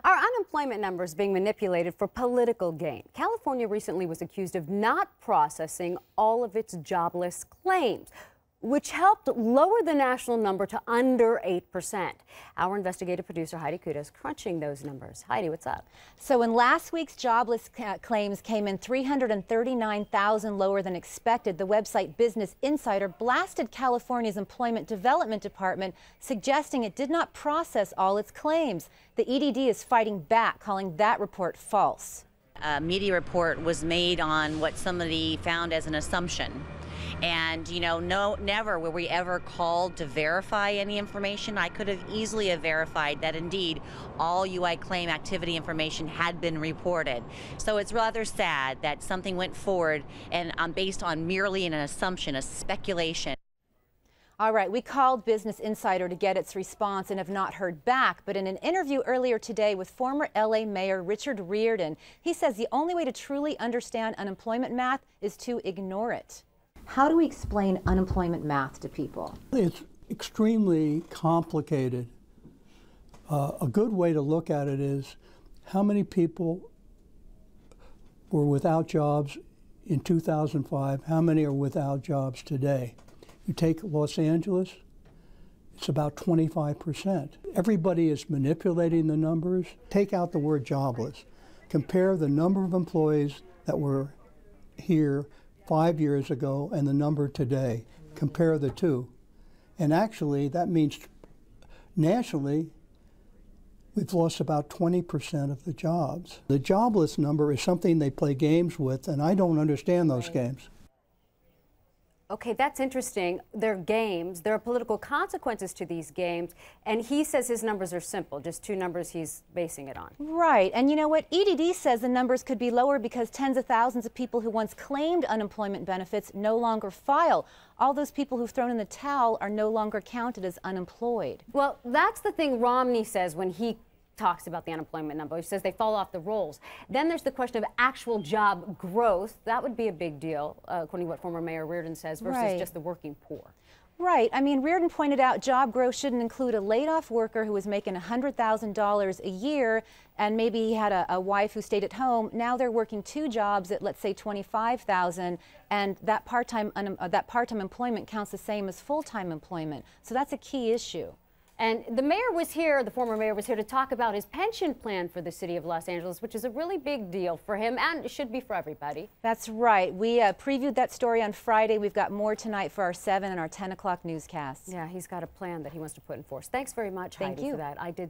Our unemployment numbers being manipulated for political gain. California recently was accused of not processing all of its jobless claims, which helped lower the national number to under 8%. Our investigative producer Heidi Kuda is crunching those numbers. Heidi, what's up? So when last week's jobless claims came in 339,000 lower than expected, the website Business Insider blasted California's Employment Development Department, suggesting it did not process all its claims. The EDD is fighting back, calling that report false. A media report was made on what somebody found as an assumption. And, never were we ever called to verify any information. I could have easily have verified that indeed all UI claim activity information had been reported. So it's rather sad that something went forward and based on merely an assumption, a speculation. All right, we called Business Insider to get its response and have not heard back. But in an interview earlier today with former LA Mayor Richard Riordan, he says the only way to truly understand unemployment math is to ignore it. How do we explain unemployment math to people? It's extremely complicated. A good way to look at it is how many people were without jobs in 2005, how many are without jobs today. You take Los Angeles, it's about 25%. Everybody is manipulating the numbers. Take out the word jobless. Compare the number of employees that were here 5 years ago and the number today. Compare the two. And actually, that means nationally, we've lost about 20% of the jobs. The jobless number is something they play games with, and I don't understand those games. Okay, that's interesting. They're games. There are political consequences to these games, and he says his numbers are simple, just two numbers he's basing it on. Right, and you know what? EDD says the numbers could be lower because tens of thousands of people who once claimed unemployment benefits no longer file. All those people who've thrown in the towel are no longer counted as unemployed. Well, that's the thing Romney says when he talks about the unemployment number. He says they fall off the rolls. Then there's the question of actual job growth. That would be a big deal, according to what former Mayor Riordan says, versus just the working poor. Right. I mean, Riordan pointed out job growth shouldn't include a laid-off worker who was making $100,000 a year and maybe he had a wife who stayed at home. Now they're working two jobs at, let's say, $25,000, and that part-time employment counts the same as full-time employment. So that's a key issue. And the mayor was here, the former mayor was here to talk about his pension plan for the city of Los Angeles, which is a really big deal for him and it should be for everybody. That's right. We previewed that story on Friday. We've got more tonight for our 7 and our 10 o'clock newscasts. Yeah, he's got a plan that he wants to put in force. Thanks very much, Heidi, for that. I did